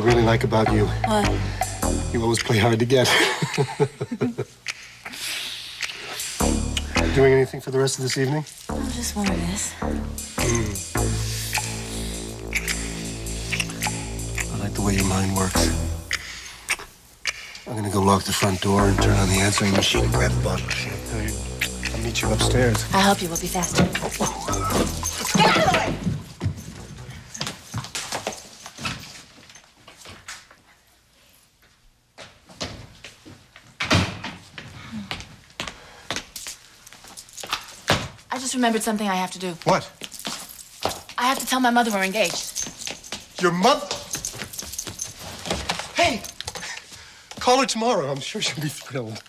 really like about you. What? You always play hard to get. Doing anything for the rest of this evening? Oh, just one of this. I like the way your mind works. I'm gonna go lock the front door and turn on the answering machine and grab a bottle of champagne. I'll meet you upstairs. I hope you will be faster. Get out of the way! I just remembered something I have to do. What? I have to tell my mother we're engaged. Your mother? Hey! Call her tomorrow. I'm sure she'll be thrilled.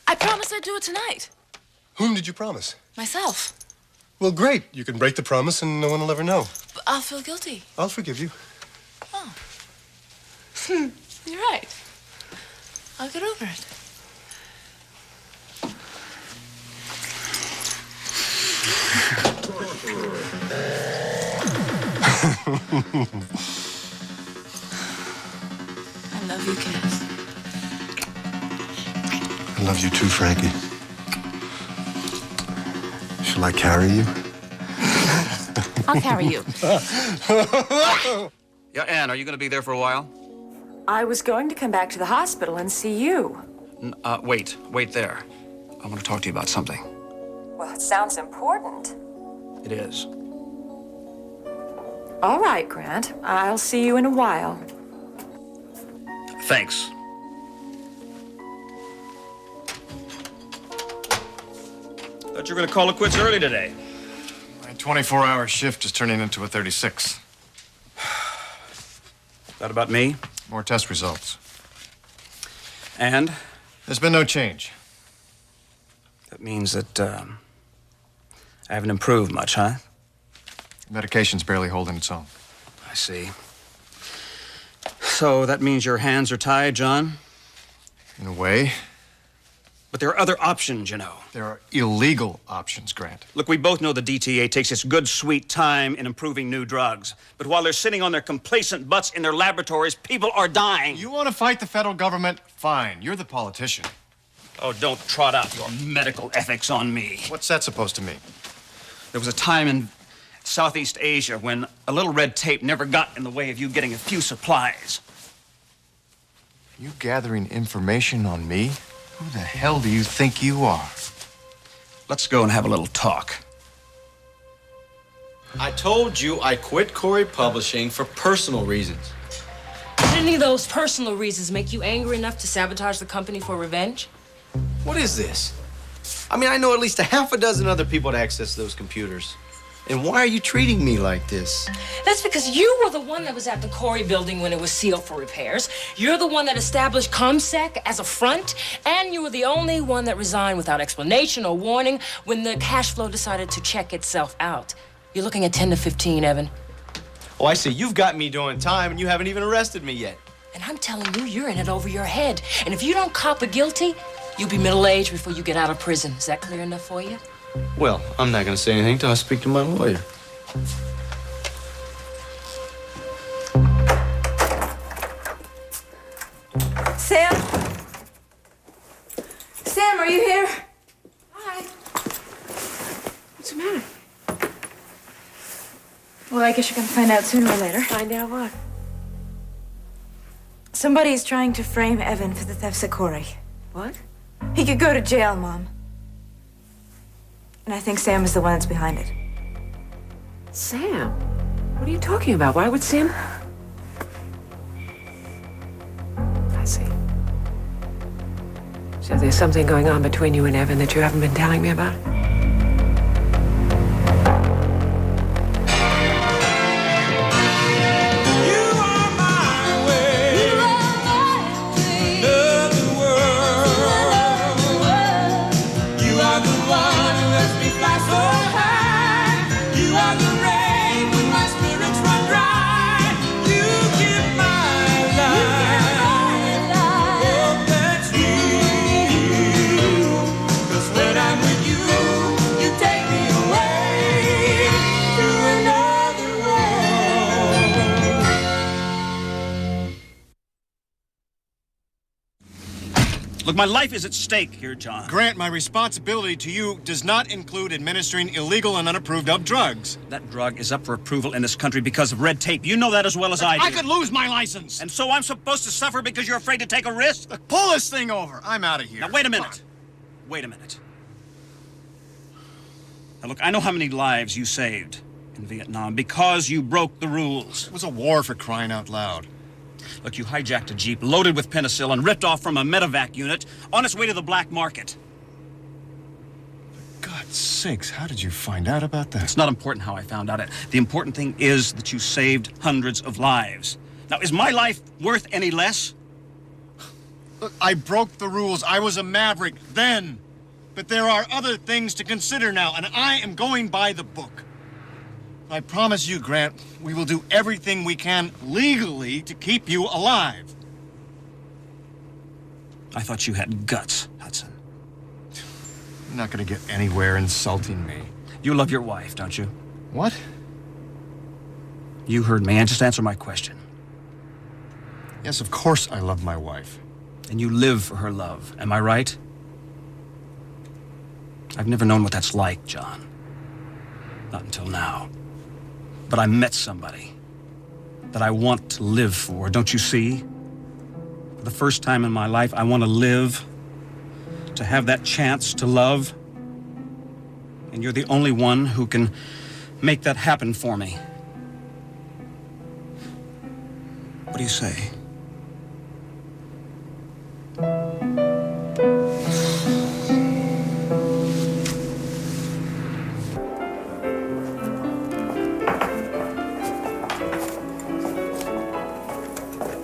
I promised I'd do it tonight. Whom did you promise? Myself. Well, great. You can break the promise and no one will ever know. But I'll feel guilty. I'll forgive you. Oh. You're right. I'll get over it. I love you, Cass. I love you too, Frankie. Shall I carry you? I'll carry you. Yeah, Anne, are you going to be there for a while? I was going to come back to the hospital and see you. Wait there. I want to talk to you about something. Well, it sounds important. It is. All right, Grant. I'll see you in a while. Thanks. Thought you were going to call it quits early today. My 24-hour shift is turning into a 36. That about me? More test results. And? There's been no change. That means that, I haven't improved much, huh? Medication's barely holding its own. I see. So that means your hands are tied, John? In a way. But there are other options, you know. There are illegal options, Grant. Look, we both know the DTA takes its good, sweet time in improving new drugs. But while they're sitting on their complacent butts in their laboratories, people are dying. You want to fight the federal government? Fine. You're the politician. Oh, don't trot out your medical ethics on me. What's that supposed to mean? There was a time in Southeast Asia when a little red tape never got in the way of you getting a few supplies. You gathering information on me? Who the hell do you think you are? Let's go and have a little talk. I told you I quit Corey Publishing for personal reasons. Did any of those personal reasons make you angry enough to sabotage the company for revenge? What is this? I mean, I know at least a half a dozen other people to access those computers. And why are you treating me like this? That's because you were the one that was at the Corey building when it was sealed for repairs. You're the one that established ComSec as a front, and you were the only one that resigned without explanation or warning when the cash flow decided to check itself out. You're looking at 10 to 15, Evan. Oh, I see. You've got me doing time, and you haven't even arrested me yet. And I'm telling you, you're in it over your head. And if you don't cop a guilty, you'll be middle-aged before you get out of prison. Is that clear enough for you? Well, I'm not going to say anything till I speak to my lawyer. Sam? Sam, are you here? Hi. What's the matter? Well, I guess you're gonna find out sooner or later. Find out what? Somebody's trying to frame Evan for the thefts at Corey. What? He could go to jail, Mom. And I think Sam is the one that's behind it. Sam? What are you talking about? Why would Sam... I see. So there's something going on between you and Evan that you haven't been telling me about? When I'm with you Look, my life is at stake here, John. Grant, my responsibility to you does not include administering illegal and unapproved of drugs. That drug is up for approval in this country because of red tape. You know that as well as I do. I could lose my license. And so I'm supposed to suffer because you're afraid to take a risk? Look, pull this thing over. I'm out of here. Now, wait a Come minute. Wait a minute. Now, look, I know how many lives you saved in Vietnam because you broke the rules. It was a war, for crying out loud. Look, you hijacked a Jeep loaded with penicillin, ripped off from a medevac unit on its way to the black market. God's sakes, how did you find out about that? It's not important how I found out it. The important thing is that you saved hundreds of lives. Now, is my life worth any less? Look, I broke the rules. I was a maverick then. But there are other things to consider now, and I am going by the book. I promise you, Grant, we will do everything we can legally to keep you alive. I thought you had guts, Hudson. You're not gonna get anywhere insulting me. You love your wife, don't you? What? You heard me, and just answer my question. Yes, of course I love my wife. And you live for her love, am I right? I've never known what that's like, John. Not until now. But I met somebody that I want to live for, don't you see? For the first time in my life, I want to live, to have that chance to love. And you're the only one who can make that happen for me. What do you say?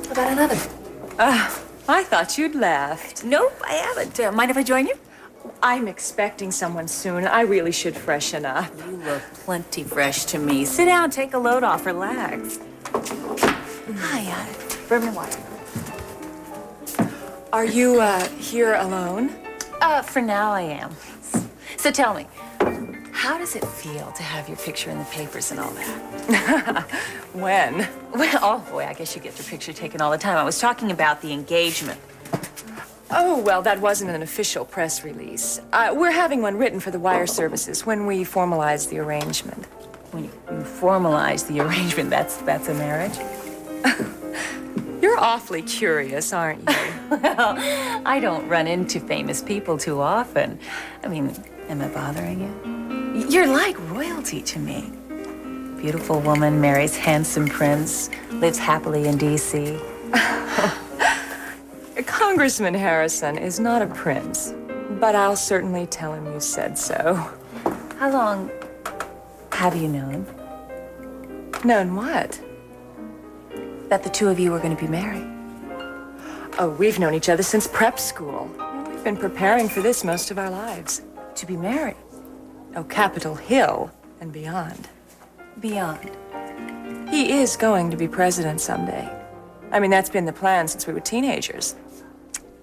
About another? I thought you'd left. Nope, I haven't. Mind if I join you? I'm expecting someone soon. I really should freshen up. You look plenty fresh to me. Sit down, take a load off, relax. Hi, bring me water. Are you, here alone? For now I am. So tell me, how does it feel to have your picture in the papers and all that? When? Well, oh boy, I guess you get your picture taken all the time. I was talking about the engagement. Oh, well, that wasn't an official press release. We're having one written for the wire services when we formalize the arrangement. When you formalize the arrangement, that's a marriage? You're awfully curious, aren't you? Well, I don't run into famous people too often. I mean, am I bothering you? You're like royalty to me. Beautiful woman marries handsome prince, lives happily in D.C. Congressman Harrison is not a prince, but I'll certainly tell him you said so. How long have you known? Known what? That the two of you were going to be married. Oh, we've known each other since prep school. We've been preparing for this most of our lives. To be married? Oh, Capitol Hill and beyond. Beyond? He is going to be president someday. I mean, that's been the plan since we were teenagers.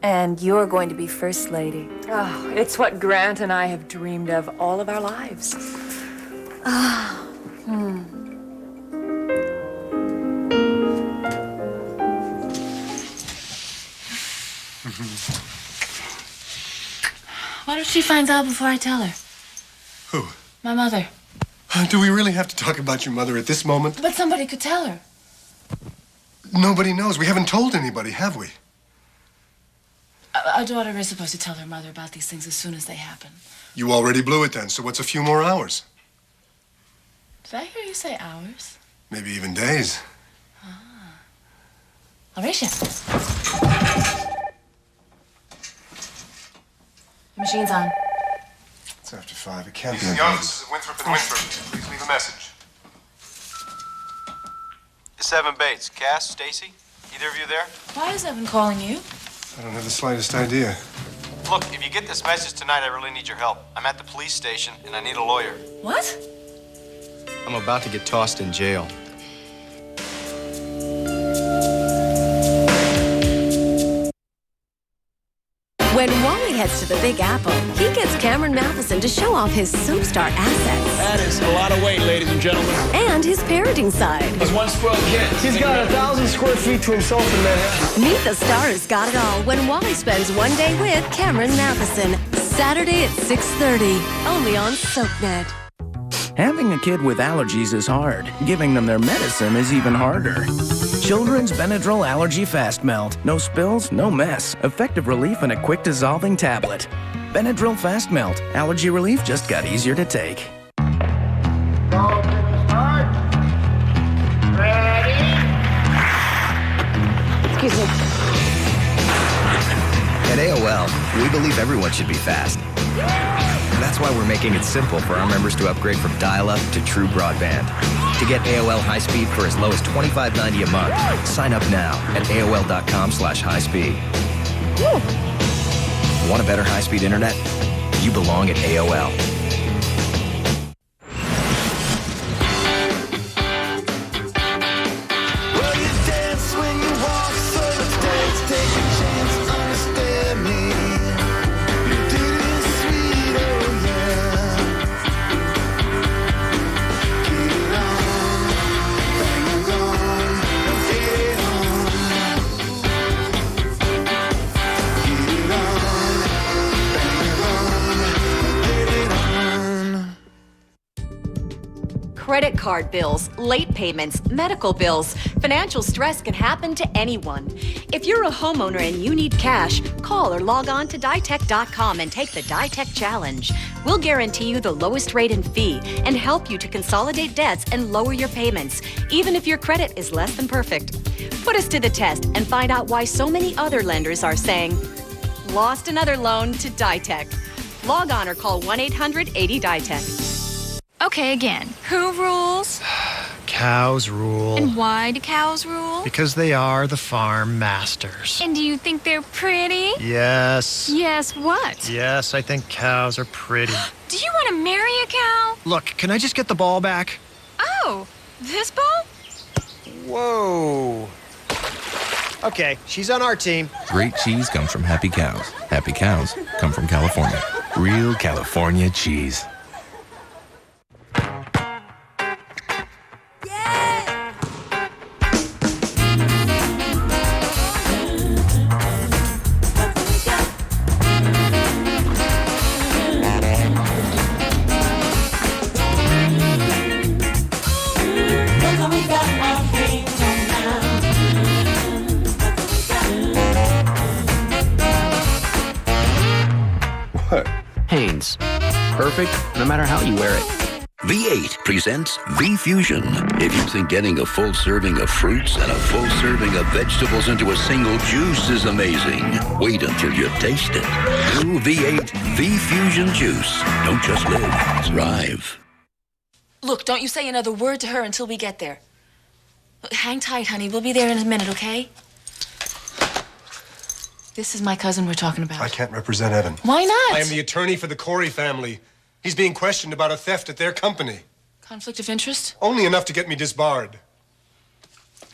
And you're going to be First Lady. Oh, it's what Grant and I have dreamed of all of our lives. What if she finds out before I tell her? Who? My mother. Do we really have to talk about your mother at this moment? But somebody could tell her. Nobody knows. We haven't told anybody, have we? A daughter is supposed to tell her mother about these things as soon as they happen. You already blew it then, so what's a few more hours? Did I hear you say hours? Maybe even days. Horatio. The machine's on. It's after 5. It can't be These on are the offices of Winthrop and Winthrop. Please leave a message. It's Evan Bates. Cass, Stacy, either of you there? Why is Evan calling you? I don't have the slightest idea. Look, if you get this message tonight, I really need your help. I'm at the police station, and I need a lawyer. What? I'm about to get tossed in jail. When Wally heads to the Big Apple, he gets Cameron Matheson to show off his soapstar assets. That is a lot of weight, ladies and gentlemen. And his parenting side. He's one spoiled kid. He's got 1,000 square feet to himself in Manhattan. Meet the star who's got it all when Wally spends one day with Cameron Matheson. Saturday at 6:30, only on SoapNet. Having a kid with allergies is hard. Giving them their medicine is even harder. Children's Benadryl Allergy Fast Melt. No spills, no mess. Effective relief in a quick dissolving tablet. Benadryl Fast Melt. Allergy relief just got easier to take. Excuse me. At AOL, we believe everyone should be fast. That's why we're making it simple for our members to upgrade from dial-up to true broadband. To get AOL high-speed for as low as $25.90 a month, sign up now at AOL.com/highspeed. Want a better high-speed internet? You belong at AOL. Credit card bills, late payments, medical bills. Financial stress can happen to anyone. If you're a homeowner and you need cash, call or log on to Ditech.com and take the Ditech Challenge. We'll guarantee you the lowest rate and fee and help you to consolidate debts and lower your payments, even if your credit is less than perfect. Put us to the test and find out why so many other lenders are saying, lost another loan to Ditech. Log on or call 1-800-80-DITECH. Okay, again, who rules? Cows rule. And why do cows rule? Because they are the farm masters. And do you think they're pretty? Yes. Yes, what? Yes, I think cows are pretty. Do you want to marry a cow? Look, can I just get the ball back? Oh, this ball? Whoa. Okay, she's on our team. Great cheese comes from happy cows. Happy cows come from California. Real California cheese. Hanes. Perfect, no matter how you wear it. V8 presents V-Fusion. If you think getting a full serving of fruits and a full serving of vegetables into a single juice is amazing, wait until you taste it. New V8 V-Fusion Juice. Don't just live, thrive. Look, don't you say another word to her until we get there. Hang tight, honey. We'll be there in a minute, okay? This is my cousin we're talking about. I can't represent Evan. Why not? I am the attorney for the Corey family. He's being questioned about a theft at their company. Conflict of interest? Only enough to get me disbarred.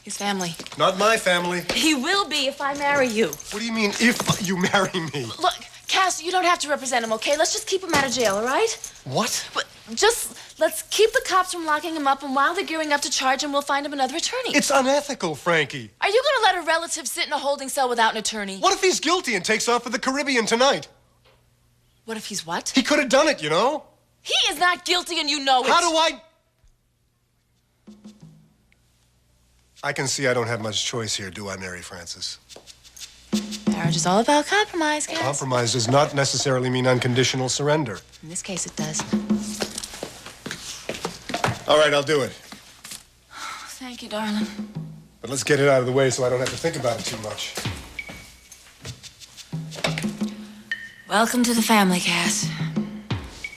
His family. Not my family. He will be if I marry you. What do you mean, if you marry me? Look, Cass, you don't have to represent him, okay? Let's just keep him out of jail, all right? What? But just let's keep the cops from locking him up, and while they're gearing up to charge him, we'll find him another attorney. It's unethical, Frankie. Are you gonna let a relative sit in a holding cell without an attorney? What if he's guilty and takes off for the Caribbean tonight? What if he's what? He could have done it, you know? He is not guilty, and you know it. How do I can see I don't have much choice here, do I, Mary Frances? Marriage is all about compromise, Cass. Compromise does not necessarily mean unconditional surrender. In this case, it does. All right, I'll do it. Thank you, darling. But let's get it out of the way so I don't have to think about it too much. Welcome to the family, Cass.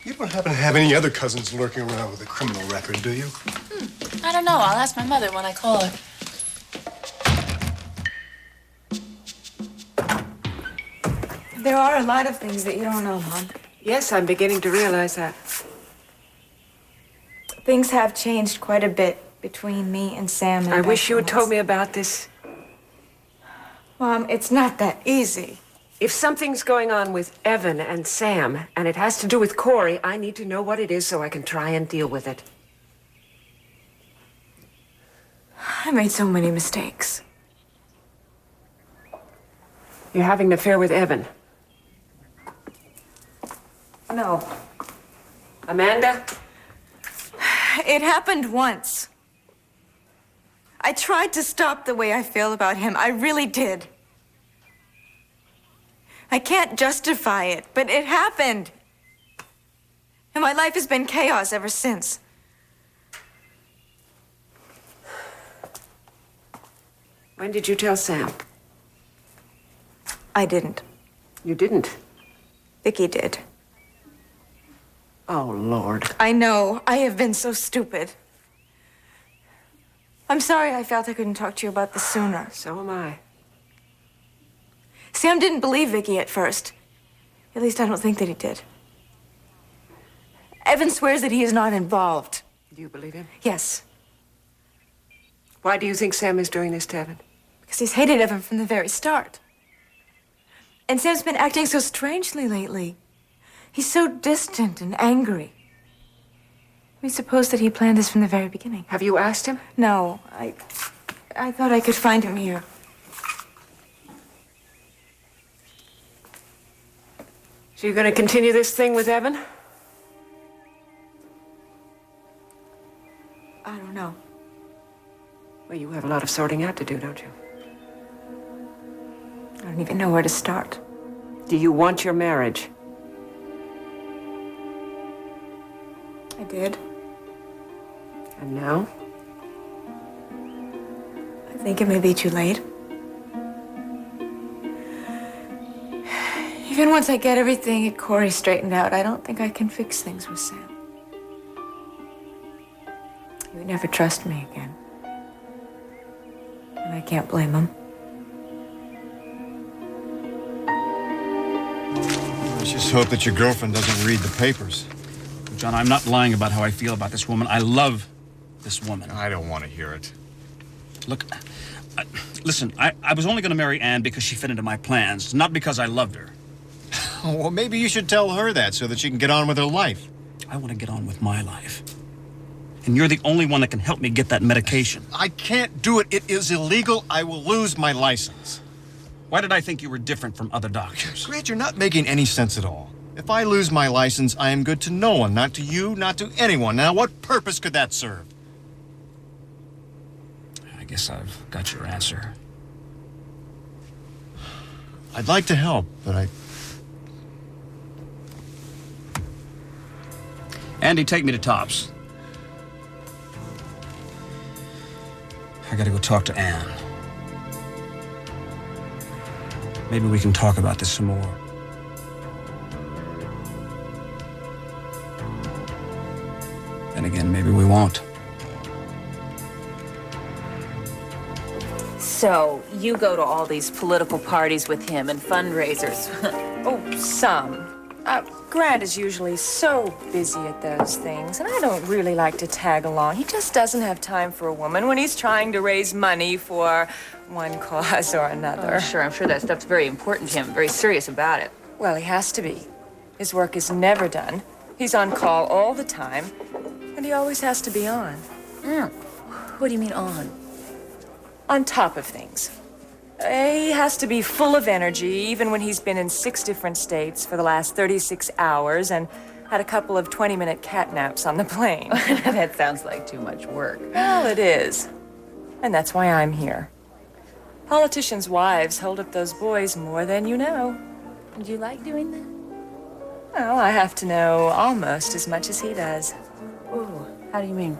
You don't happen to have any other cousins lurking around with a criminal record, do you? I don't know. I'll ask my mother when I call her. There are a lot of things that you don't know, Mom. Yes, I'm beginning to realize that. Things have changed quite a bit between me and Sam. And I wish you had Beth told me about this. Mom, it's not that easy. If something's going on with Evan and Sam, and it has to do with Corey, I need to know what it is so I can try and deal with it. I made so many mistakes. You're having an affair with Evan. No. Amanda? It happened once. I tried to stop the way I feel about him. I really did. I can't justify it, but it happened. And my life has been chaos ever since. When did you tell Sam? I didn't. You didn't? Vicky did. Oh, Lord. I know. I have been so stupid. I'm sorry I felt I couldn't talk to you about this sooner. So am I. Sam didn't believe Vicky at first. At least I don't think that he did. Evan swears that he is not involved. Do you believe him? Yes. Why do you think Sam is doing this to Evan? Because he's hated Evan from the very start. And Sam's been acting so strangely lately. He's so distant and angry. We supposed that he planned this from the very beginning. Have you asked him? No, I thought I could find him here. So you're going to continue this thing with Evan? I don't know. Well, you have a lot of sorting out to do, don't you? I don't even know where to start. Do you want your marriage? I did. And now? I think it may be too late. Even once I get everything at Corey straightened out, I don't think I can fix things with Sam. He would never trust me again. And I can't blame him. I just hope that your girlfriend doesn't read the papers. John, I'm not lying about how I feel about this woman. I love this woman. I don't want to hear it. Look, listen, I was only going to marry Anne because she fit into my plans, not because I loved her. Well, maybe you should tell her that so that she can get on with her life. I want to get on with my life. And you're the only one that can help me get that medication. I can't do it. It is illegal. I will lose my license. Why did I think you were different from other doctors? Grant, you're not making any sense at all. If I lose my license, I am good to no one, not to you, not to anyone. Now, what purpose could that serve? I guess I've got your answer. I'd like to help, but Andy, take me to Tops. I gotta go talk to Anne. Maybe we can talk about this some more. And again, maybe we won't. So, you go to all these political parties with him and fundraisers. Oh, some. Grant is usually so busy at those things, and I don't really like to tag along. He just doesn't have time for a woman when he's trying to raise money for one cause or another. Oh, sure, I'm sure that stuff's very important to him, very serious about it. Well, he has to be. His work is never done. He's on call all the time, and he always has to be on. What do you mean on? On top of things. He has to be full of energy, even when he's been in 6 different states for the last 36 hours and had a couple of 20-minute cat naps on the plane. That sounds like too much work. Well, it is. And that's why I'm here. Politicians' wives hold up those boys more than you know. Do you like doing that? Well, I have to know almost as much as he does. Ooh, how do you mean?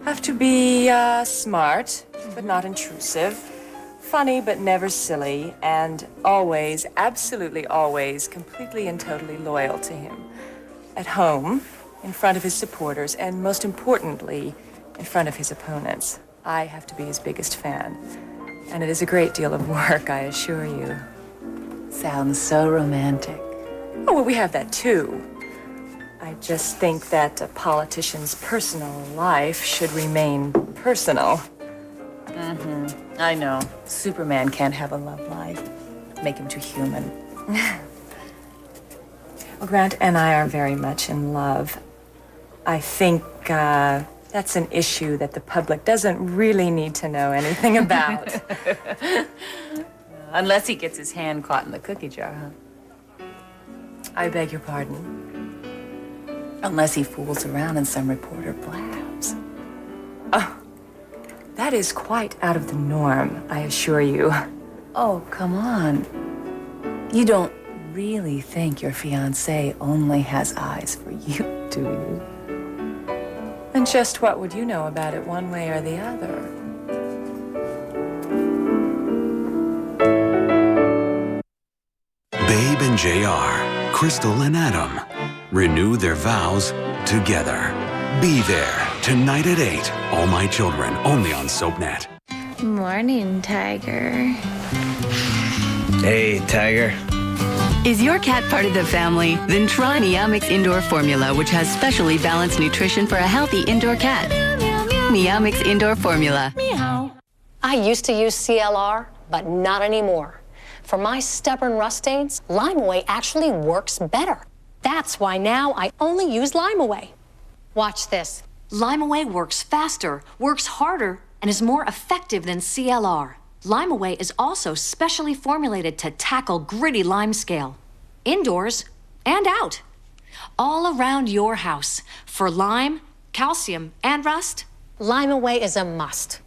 Have to be smart, but not intrusive. Funny, but never silly. And always, absolutely always, completely and totally loyal to him. At home, in front of his supporters, and most importantly, in front of his opponents. I have to be his biggest fan. And it is a great deal of work, I assure you. Sounds so romantic. Oh, well, we have that too. I just think that a politician's personal life should remain personal. I know. Superman can't have a love life. make him too human. Well, Grant and I are very much in love. I think that's an issue that the public doesn't really need to know anything about. Unless he gets his hand caught in the cookie jar, huh? I beg your pardon? Unless he fools around and some reporter blabs. Oh, that is quite out of the norm, I assure you. Oh, come on. You don't really think your fiancé only has eyes for you, do you? And just what would you know about it one way or the other? Babe and JR, Crystal and Adam, renew their vows together. Be there tonight at 8. All My Children, only on SoapNet. Morning, Tiger. Hey, Tiger. Is your cat part of the family? Then try Neomix Indoor Formula, which has specially balanced nutrition for a healthy indoor cat. Neomix Indoor Formula. Meow. I used to use CLR, but not anymore. For my stubborn rust stains, Limeaway actually works better. That's why now I only use Limeaway. Watch this. Limeaway works faster, works harder, and is more effective than CLR. Limeaway is also specially formulated to tackle gritty lime scale, indoors and out, all around your house. For lime, calcium, and rust, Limeaway is a must.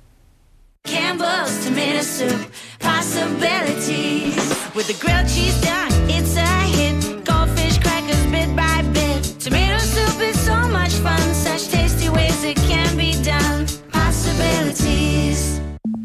Campbell's tomato soup, possibilities. With the grilled cheese done, it's a hit. Goldfish crackers bit by bit. Tomato soup is so much fun, such tasty ways it can be done. Possibilities.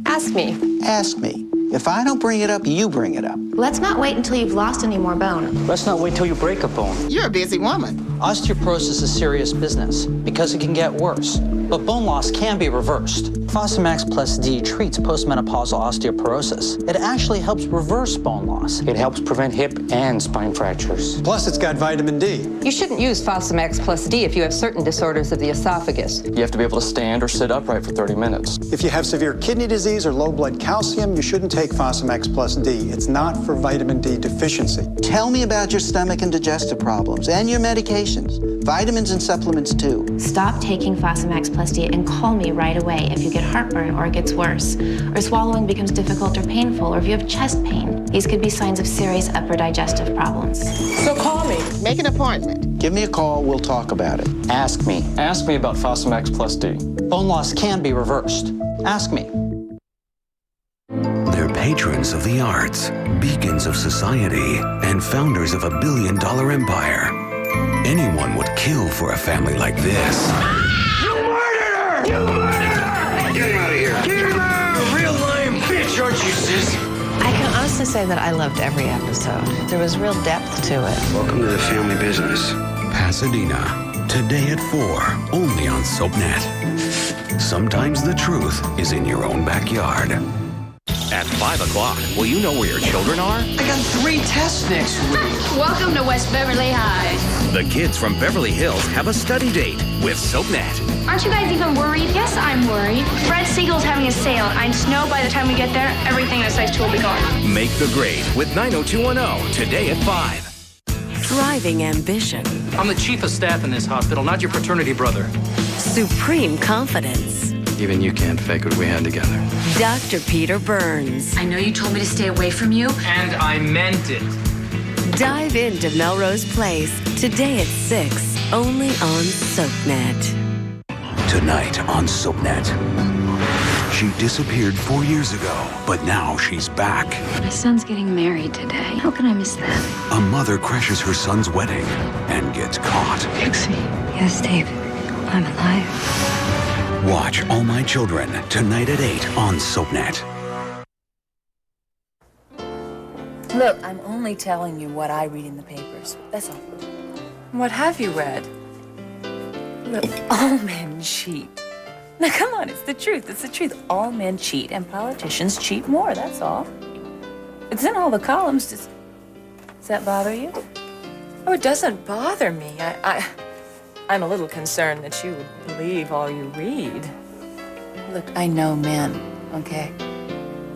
Ask me. Ask me. If I don't bring it up, you bring it up. Let's not wait until you've lost any more bone. Let's not wait till you break a bone. You're a busy woman. Osteoporosis is serious business because it can get worse. But bone loss can be reversed. Fosamax Plus D treats postmenopausal osteoporosis. It actually helps reverse bone loss. It helps prevent hip and spine fractures. Plus, it's got vitamin D. You shouldn't use Fosamax Plus D if you have certain disorders of the esophagus. You have to be able to stand or sit upright for 30 minutes. If you have severe kidney disease or low blood calcium, you shouldn't take Fosamax Plus D. It's not for vitamin D deficiency. Tell me about your stomach and digestive problems and your medications. Vitamins and supplements, too. Stop taking Fosamax Plus D and call me right away if you get heartburn or it gets worse, or swallowing becomes difficult or painful, or if you have chest pain. These could be signs of serious upper digestive problems. So call me. Make an appointment. Give me a call. We'll talk about it. Ask me. Ask me about Fosamax Plus D. Bone loss can be reversed. Ask me. They're patrons of the arts, beacons of society, and founders of $1 billion empire. Anyone would kill for a family like this. You murdered her! You murdered her! Get him out of here! Get him out! Real lame bitch, aren't you, sis? I can honestly say that I loved every episode. There was real depth to it. Welcome to the family business. Pasadena, today at 4, only on SoapNet. Sometimes the truth is in your own backyard. At 5 o'clock, will you know where your children are? I got 3 tests next week. Welcome to West Beverly High. The kids from Beverly Hills have a study date with SoapNet. Aren't you guys even worried? Yes, I'm worried. Fred Siegel's having a sale. I just know by the time we get there, everything in size 2 will be gone. Make the grade with 90210 today at 5. Driving ambition. I'm the chief of staff in this hospital, not your fraternity brother. Supreme confidence. Even you can't fake what we had together. Dr. Peter Burns. I know you told me to stay away from you. And I meant it. Dive into Melrose Place today at 6, only on SoapNet. Tonight on SoapNet. She disappeared 4 years ago, but now she's back. My son's getting married today. How can I miss that? A mother crashes her son's wedding and gets caught. Pixie. Yes, David. I'm alive. Watch All My Children tonight at 8 on SoapNet. Look, I'm only telling you what I read in the papers. That's all. What have you read? Look, all men cheat. Now, come on, it's the truth. It's the truth. All men cheat, and politicians cheat more. That's all. It's in all the columns. Does that bother you? Oh, it doesn't bother me. I'm a little concerned that you would believe all you read. Look, I know men, okay?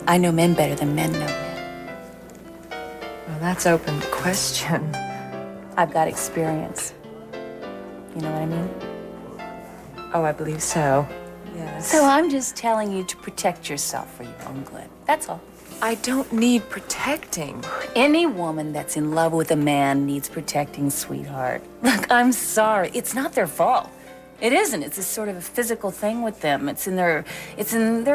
I know men better than men know men. that's open to question. I've got experience. You know what I mean? Oh, I believe so. Yes. So I'm just telling you to protect yourself for your own good. That's all. I don't need protecting. Any woman that's in love with a man needs protecting, sweetheart. Look, I'm sorry. It's not their fault. It isn't. It's a sort of a physical thing with them. It's in their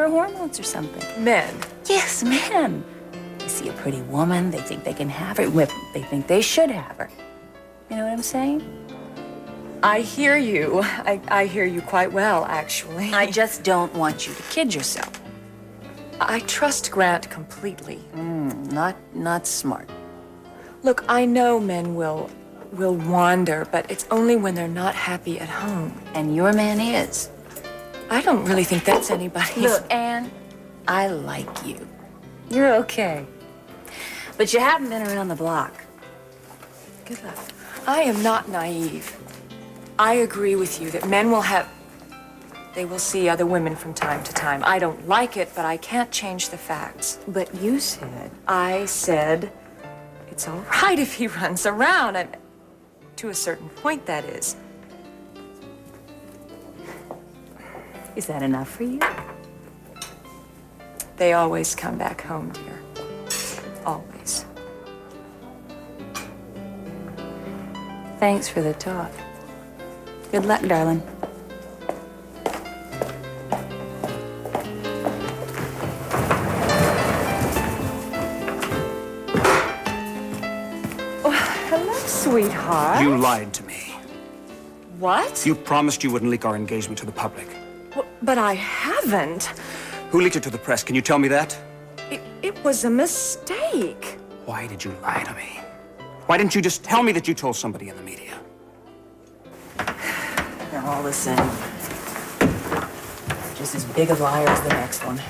hormones or something. Men. Yes, men. They see a pretty woman, they think they can have her. They think they should have her. You know what I'm saying? I hear you. I hear you quite well, actually. I just don't want you to kid yourself. I trust Grant completely. Not smart. Look, I know men will wander, but it's only when they're not happy at home. And your man is. I don't really think that's anybody's. Look, Anne, I like you. You're okay. But you haven't been around the block. Good luck. I am not naive. I agree with you that men they will see other women from time to time. I don't like it, but I can't change the facts. But you said... I said it's all right if he runs around, and to a certain point, that is. Is that enough for you? They always come back home, dear. Always. Thanks for the talk. Good luck, darling. Hello, sweetheart. You lied to me. What? You promised you wouldn't leak our engagement to the public. Well, but I haven't. Who leaked it to the press? Can you tell me that? It was a mistake. Why did you lie to me? Why didn't you just tell me that you told somebody in the media? They're all the same. Just as big a liar as the next one.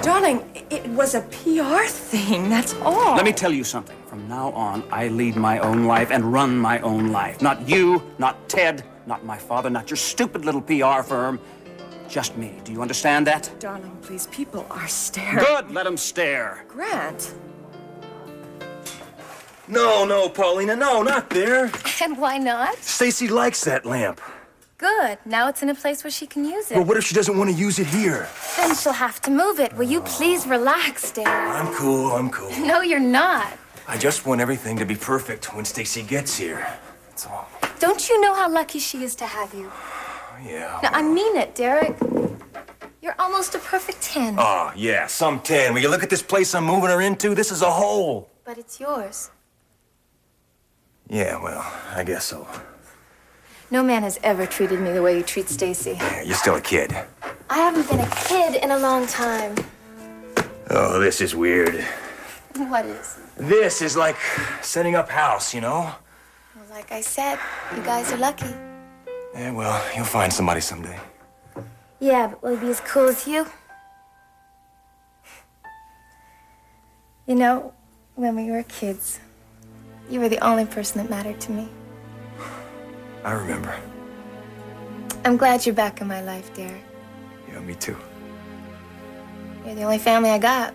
Darling, it was a PR thing, that's all. Let me tell you something. From now on, I lead my own life and run my own life. Not you, not Ted, not my father, not your stupid little PR firm. Just me. Do you understand that? Darling, please, people are staring. Good, let them stare. Grant. No, Paulina, no, not there. And why not? Stacy likes that lamp. Good. Now it's in a place where she can use it. But what if she doesn't want to use it here? Then she'll have to move it. Will you please relax, Derek? I'm cool. No, you're not. I just want everything to be perfect when Stacy gets here. That's all. Don't you know how lucky she is to have you? Yeah. No, I mean it, Derek. You're almost a perfect 10. Oh, yeah, some 10. Will you look at this place I'm moving her into? This is a hole. But it's yours. Yeah, well, I guess so. No man has ever treated me the way you treat Stacy. Yeah, you're still a kid. I haven't been a kid in a long time. Oh, this is weird. What is? This is like setting up house, you know? Well, like I said, you guys are lucky. Yeah, well, you'll find somebody someday. Yeah, but will he be as cool as you? You know, when we were kids, you were the only person that mattered to me. I remember. I'm glad you're back in my life, Derek. Yeah, me too. You're the only family I got.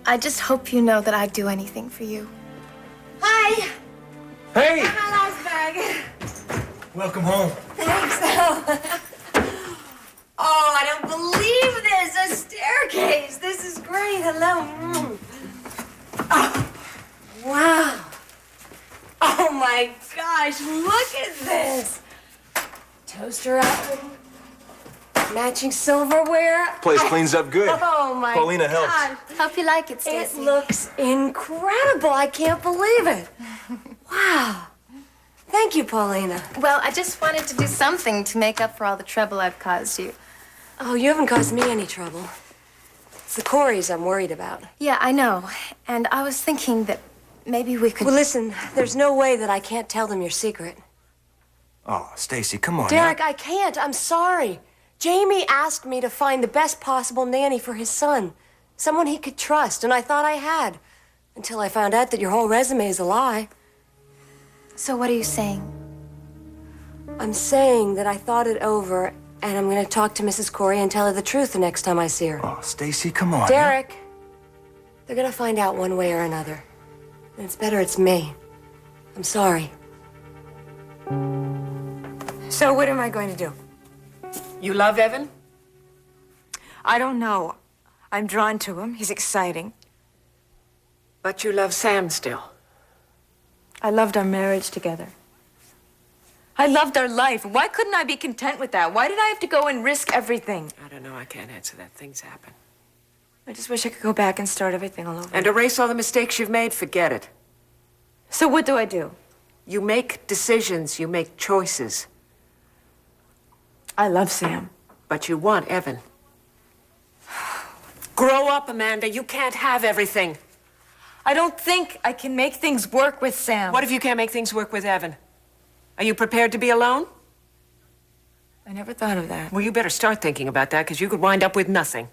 I just hope you know that I'd do anything for you. Hi! Hey! My last bag. Welcome home. Thanks. Oh, I don't believe this! A staircase! This is great. Hello. Oh, wow. Oh my gosh, look at this! Toaster oven, matching silverware. Place cleans up good. Oh my Paulina helps. God. Hope you like it, Stacy. It looks incredible. I can't believe it. Wow. Thank you, Paulina. Well, I just wanted to do something to make up for all the trouble I've caused you. Oh, you haven't caused me any trouble. It's the Coreys I'm worried about. Yeah, I know. And I was thinking that maybe we could... Well, listen, there's no way that I can't tell them your secret. Oh, Stacy, come on. Derek, I can't. I'm sorry. Jamie asked me to find the best possible nanny for his son. Someone he could trust, and I thought I had. Until I found out that your whole resume is a lie. So what are you saying? I'm saying that I thought it over, and I'm going to talk to Mrs. Corey and tell her the truth the next time I see her. Oh, Stacy, come on. Derek, They're gonna find out one way or another. And it's better it's me. I'm sorry. So what am I going to do? You love Evan? I don't know. I'm drawn to him. He's exciting. But you love Sam still. I loved our marriage together. I loved our life. Why couldn't I be content with that? Why did I have to go and risk everything? I don't know. I can't answer that. Things happen. I just wish I could go back and start everything all over. And erase all the mistakes you've made? Forget it. So what do I do? You make decisions. You make choices. I love Sam. But you want Evan. Grow up, Amanda. You can't have everything. I don't think I can make things work with Sam. What if you can't make things work with Evan? Are you prepared to be alone? I never thought of that. Well, you better start thinking about that, because you could wind up with nothing.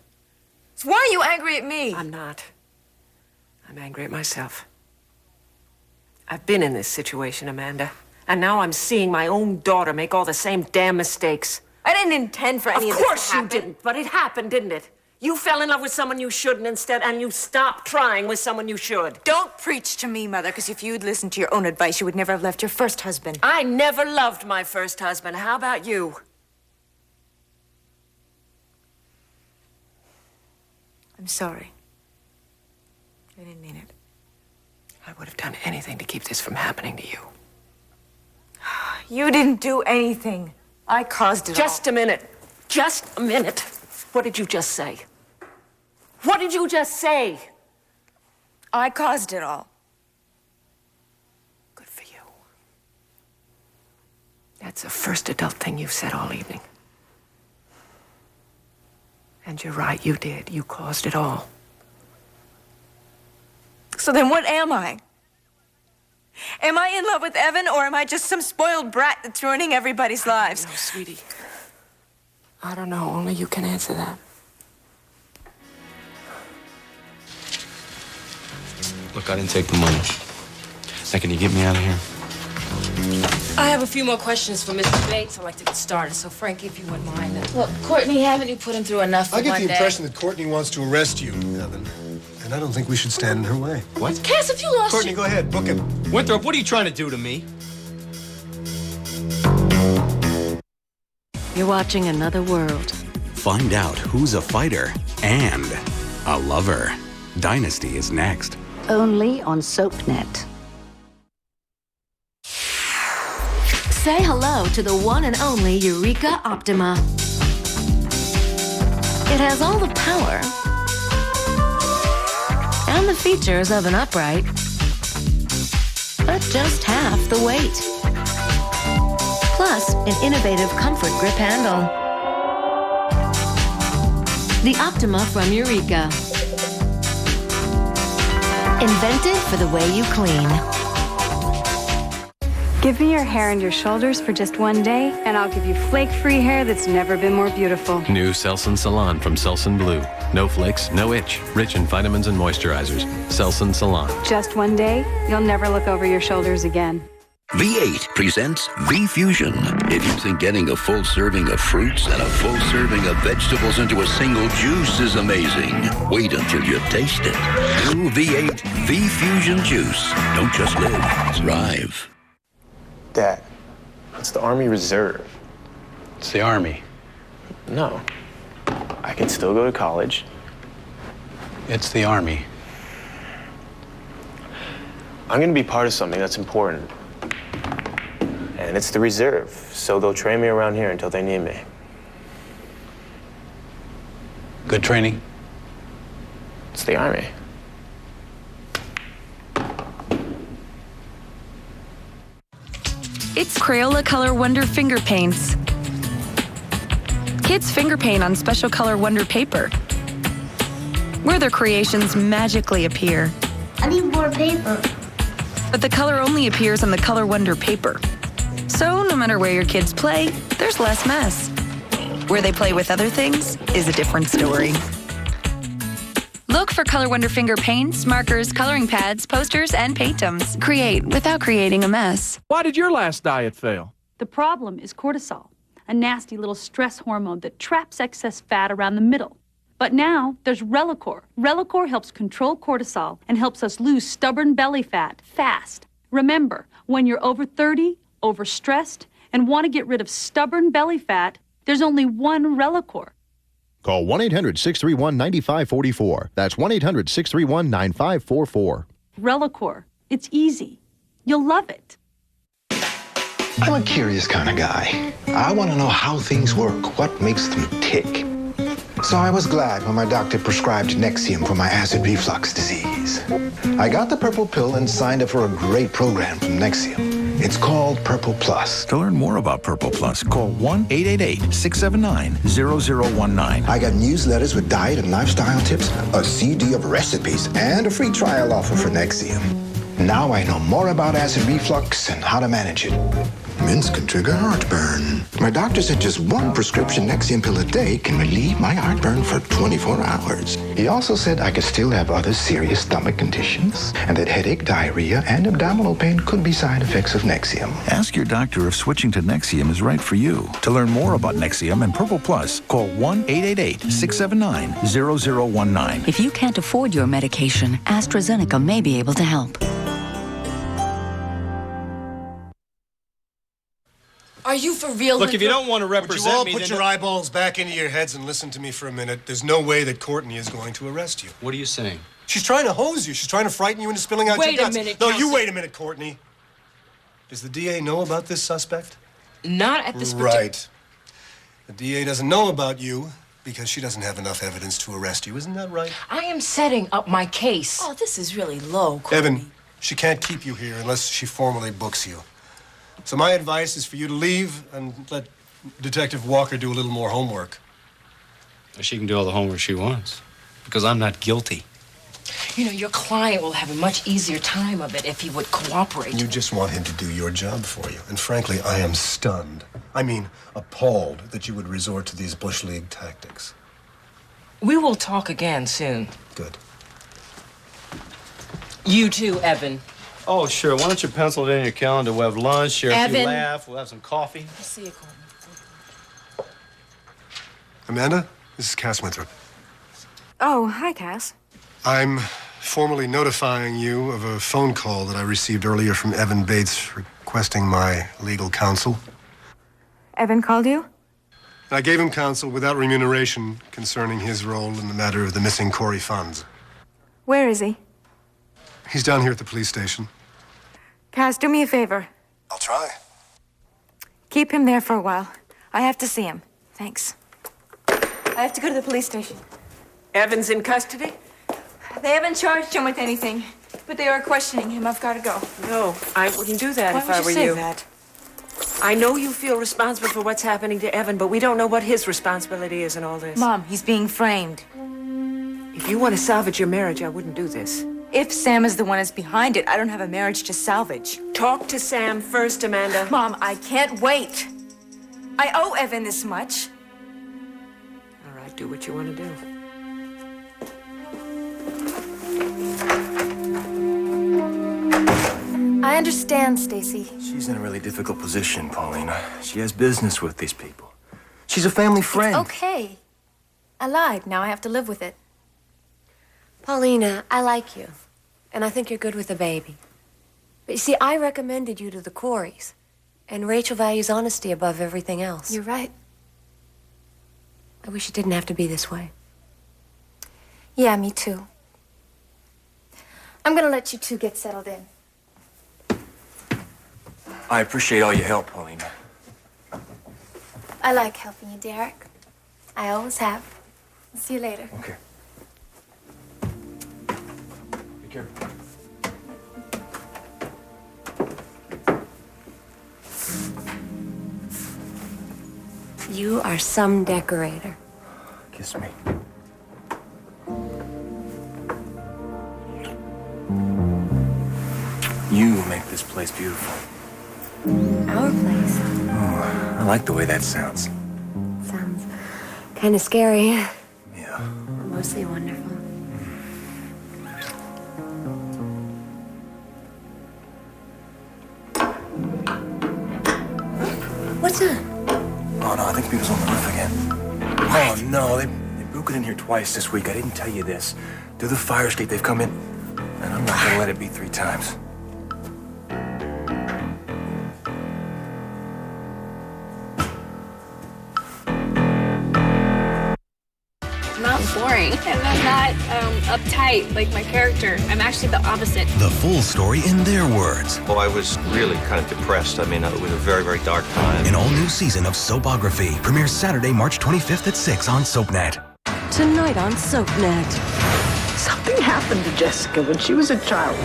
So why are you angry at me? I'm not. I'm angry at myself. I've been in this situation, Amanda. And now I'm seeing my own daughter make all the same damn mistakes. I didn't intend for any of this to happen. Of course you didn't, but it happened, didn't it? You fell in love with someone you shouldn't instead, and you stopped trying with someone you should. Don't preach to me, Mother, because if you'd listened to your own advice, you would never have left your first husband. I never loved my first husband. How about you? I'm sorry. I didn't mean it. I would have done anything to keep this from happening to you. You didn't do anything. I caused it all. Just a minute. Just a minute. What did you just say? What did you just say? I caused it all. Good for you. That's the first adult thing you've said all evening. And you're right, you did. You caused it all. So then what am I? Am I in love with Evan, or am I just some spoiled brat that's ruining everybody's lives? No, sweetie. I don't know. Only you can answer that. Look, I didn't take the money. Now, can you get me out of here? I have a few more questions for Mr. Bates. I'd like to get started. So, Frankie, if you wouldn't mind. Look, Courtney, haven't you put him through enough for I get one the day? impression that Courtney wants to arrest you, Evan. And I don't think we should stand in her way. What? Cass, if you lost Courtney, go ahead. Book him. Winthrop, what are you trying to do to me? You're watching Another World. Find out who's a fighter and a lover. Dynasty is next. Only on SoapNet. Say hello to the one and only Eureka Optima. It has all the power and the features of an upright, but just half the weight. Plus, an innovative comfort grip handle. The Optima from Eureka. Invented for the way you clean. Give me your hair and your shoulders for just one day, and I'll give you flake-free hair that's never been more beautiful. New Selsun Salon from Selsun Blue. No flakes, no itch. Rich in vitamins and moisturizers. Selsun Salon. Just one day, you'll never look over your shoulders again. V8 presents V-Fusion. If you think getting a full serving of fruits and a full serving of vegetables into a single juice is amazing, wait until you taste it. New V8 V-Fusion Juice. Don't just live, thrive. Dad, it's the Army Reserve. It's the Army. No. I can still go to college. It's the Army. I'm gonna be part of something that's important. And it's the Reserve, so they'll train me around here until they need me. Good training? It's the Army. It's Crayola Color Wonder Finger Paints. Kids finger paint on special Color Wonder paper, where their creations magically appear. I need more paper. But the color only appears on the Color Wonder paper. So no matter where your kids play, there's less mess. Where they play with other things is a different story. Look for Color Wonder finger paints, markers, coloring pads, posters, and paintums. Create without creating a mess. Why did your last diet fail? The problem is cortisol, a nasty little stress hormone that traps excess fat around the middle. But now there's Relacor. Relacor helps control cortisol and helps us lose stubborn belly fat fast. Remember, when you're over 30, overstressed, and want to get rid of stubborn belly fat, there's only one Relacor. Call 1-800-631-9544. That's 1-800-631-9544. Relacor. It's easy. You'll love it. I'm a curious kind of guy. I want to know how things work, what makes them tick. So I was glad when my doctor prescribed Nexium for my acid reflux disease. I got the purple pill and signed up for a great program from Nexium. It's called Purple Plus. To learn more about Purple Plus, call 1-888-679-0019. I got newsletters with diet and lifestyle tips, a CD of recipes, and a free trial offer for Nexium. Now I know more about acid reflux and how to manage it. Mints can trigger heartburn. My doctor said just one prescription Nexium pill a day can relieve my heartburn for 24 hours. He also said I could still have other serious stomach conditions, and that headache, diarrhea, and abdominal pain could be side effects of Nexium. Ask your doctor if switching to Nexium is right for you. To learn more about Nexium and Purple Plus, call 1-888-679-0019. If you can't afford your medication, AstraZeneca may be able to help. Are you for real? Look, if you don't want to represent me, would you all put your eyeballs back into your heads and listen to me for a minute? There's no way that Courtney is going to arrest you. What are you saying? She's trying to hose you. She's trying to frighten you into spilling out your Wait a guts. minute, No, Kelsey. you wait a minute, Courtney. Does the DA know about this suspect? Not at this Right. The DA doesn't know about you because she doesn't have enough evidence to arrest you. Isn't that right? I am setting up my case. Oh, this is really low, Courtney. Evan, she can't keep you here unless she formally books you. So my advice is for you to leave and let Detective Walker do a little more homework. She can do all the homework she wants, because I'm not guilty. You know, your client will have a much easier time of it if he would cooperate. You just want him to do your job for you. And frankly, I am stunned. I mean, appalled that you would resort to these Bush League tactics. We will talk again soon. Good. You too, Evan. Oh, sure. Why don't you pencil it in your calendar? We'll have lunch, share a few Evan. laughs, we'll have some coffee. I'll see you, Courtney. Amanda, this is Cass Winthrop. Oh, hi, Cass. I'm formally notifying you of a phone call that I received earlier from Evan Bates requesting my legal counsel. Evan called you? I gave him counsel without remuneration concerning his role in the matter of the missing Corey funds. Where is he? He's down here at the police station. Cass, do me a favor. I'll try. Keep him there for a while. I have to see him. Thanks. I have to go to the police station. Evan's in custody? They haven't charged him with anything, but they are questioning him. I've got to go. No, I wouldn't do that Why if would I you were say you. that? I know you feel responsible for what's happening to Evan, but we don't know what his responsibility is in all this. Mom, he's being framed. If you want to salvage your marriage, I wouldn't do this. If Sam is the one that's behind it, I don't have a marriage to salvage. Talk to Sam first, Amanda. Mom, I can't wait. I owe Evan this much. All right, do what you want to do. I understand, Stacy. She's in a really difficult position, Paulina. She has business with these people. She's a family friend. Okay. I lied. Now I have to live with it. Paulina, I like you. And I think you're good with a baby. But you see, I recommended you to the Coreys. And Rachel values honesty above everything else. You're right. I wish it didn't have to be this way. Yeah, me too. I'm gonna let you two get settled in. I appreciate all your help, Paulina. I like helping you, Derek. I always have. I'll see you later. Okay. Be careful. You are some decorator. Kiss me. You make this place beautiful. Our place Oh, I like the way that sounds. sounds kind of scary. Yeah. Mostly wonderful. What's that? Oh, no, I think people's on the roof again. Oh, no, they broke broken in here twice this week. I didn't tell you this. Through the fire escape, they've come in, and I'm not gonna let it be 3 times. I'm not boring, and I'm not uptight like my character. I'm actually the opposite. The full story in their words. Well, I was really kind of depressed. I mean, it was a very, very dark time. An all-new season of Soapography premieres Saturday, March 25th at 6 on SoapNet. Tonight on SoapNet. Something happened to Jessica when she was a child.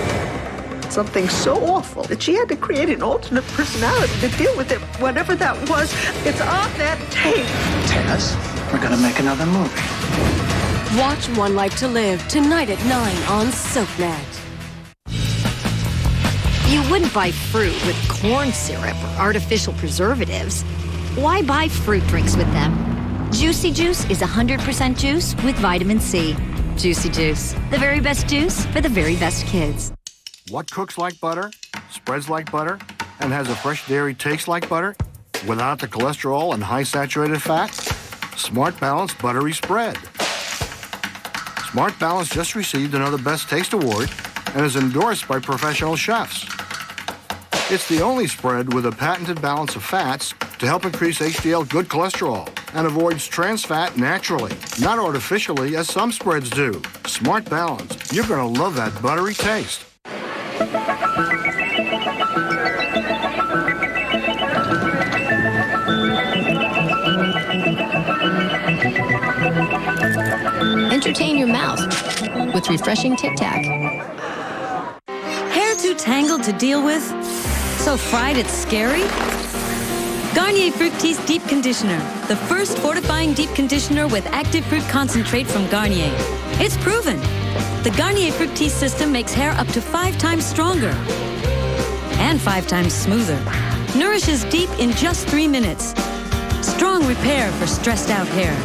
Something so awful that she had to create an alternate personality to deal with it. Whatever that was, it's on that tape. Tess, we're gonna make another movie. Watch One Life to Live tonight at 9 on SoapNet. You wouldn't buy fruit with corn syrup or artificial preservatives. Why buy fruit drinks with them? Juicy Juice is 100% juice with vitamin C. Juicy Juice, the very best juice for the very best kids. What cooks like butter, spreads like butter, and has a fresh dairy taste like butter without the cholesterol and high saturated fat? Smart Balance Buttery Spread. Smart Balance just received another Best Taste Award and is endorsed by professional chefs. It's the only spread with a patented balance of fats to help increase HDL good cholesterol and avoids trans fat naturally, not artificially as some spreads do. Smart Balance. You're gonna love that buttery taste. Entertain your mouth with refreshing Tic Tac. Hair too tangled to deal with? So fried it's scary? Garnier Fructis Deep Conditioner, the first fortifying deep conditioner with active fruit concentrate from Garnier. It's proven. The Garnier Fructis system makes hair up to 5 times stronger and 5 times smoother. Nourishes deep in just 3 minutes. Strong repair for stressed out hair.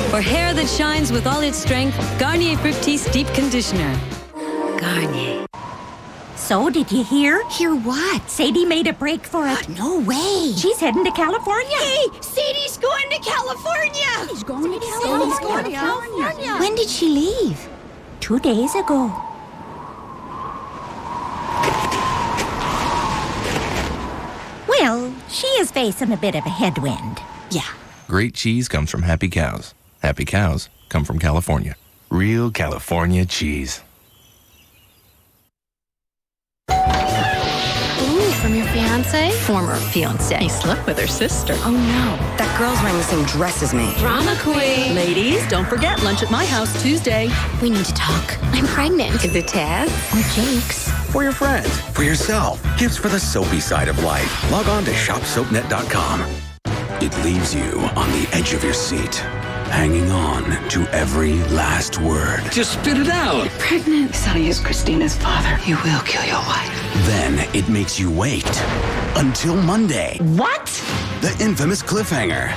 For hair that shines with all its strength, Garnier Fructis Deep Conditioner. Garnier. So, did you hear? Hear what? Sadie made a break for it. No way. She's heading to California. Hey, Sadie's going to California. She's going to California. When did she leave? 2 days ago. Well, she is facing a bit of a headwind. Yeah. Great cheese comes from happy cows. Happy cows come from California. Real California cheese. Ooh, from your fiancé? Former fiancé. He slept with her sister. Oh no. That girl's wearing the same dress as me. Drama queen. Ladies, don't forget lunch at my house Tuesday. We need to talk. I'm pregnant. Is it Taz? Or Jake's? For your friends, for yourself, gifts for the soapy side of life. Log on to shopsoapnet.com. It leaves you on the edge of your seat, hanging on to every last word. Just spit it out. Pregnant. Sonny is Christina's father. You will kill your wife. Then it makes you wait until Monday. What? The infamous cliffhanger.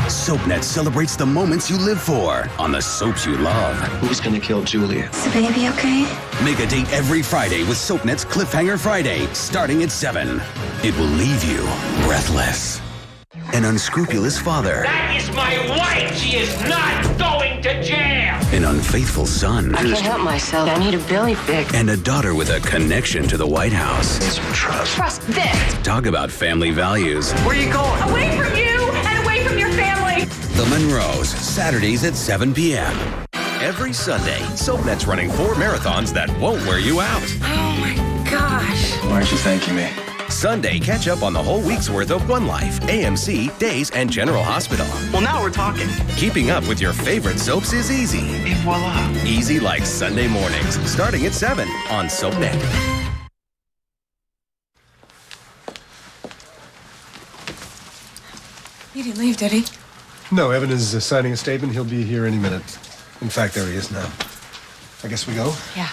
SoapNet celebrates the moments you live for on the soaps you love. Who's gonna kill Julia? Is the baby okay? Make a date every Friday with SoapNet's Cliffhanger Friday, starting at 7. It will leave you breathless. An unscrupulous father. That is my wife! She is not going to jail! An unfaithful son. I can't help myself. I need a belly fix. And a daughter with a connection to the White House. Need some trust. Trust this. Talk about family values. Where are you going? Away from you and away from your family. The Monroes, Saturdays at 7 p.m. Every Sunday, SoapNet's running 4 marathons that won't wear you out. Oh my gosh. Why aren't you thanking me? Sunday, catch up on the whole week's worth of One Life, AMC, Days, and General Hospital. Well, now we're talking. Keeping up with your favorite soaps is easy. Et voila. Easy like Sunday mornings, starting at 7 on SoapNet. He didn't leave, did he? No, Evan is signing a statement. He'll be here any minute. In fact, there he is now. I guess we go? Yeah.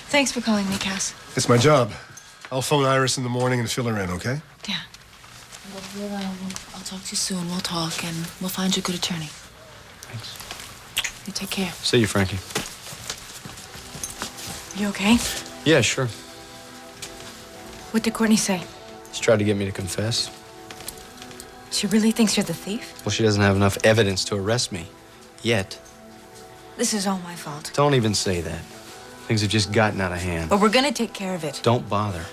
Thanks for calling me, Cass. It's my job. I'll phone Iris in the morning and fill her in, okay? Yeah. I'll talk to you soon. We'll talk, and we'll find you a good attorney. Thanks. You take care. See you, Frankie. You okay? Yeah, sure. What did Courtney say? She tried to get me to confess. She really thinks you're the thief? Well, she doesn't have enough evidence to arrest me. Yet. This is all my fault. Don't even say that. Things have just gotten out of hand. But we're gonna take care of it. Don't bother.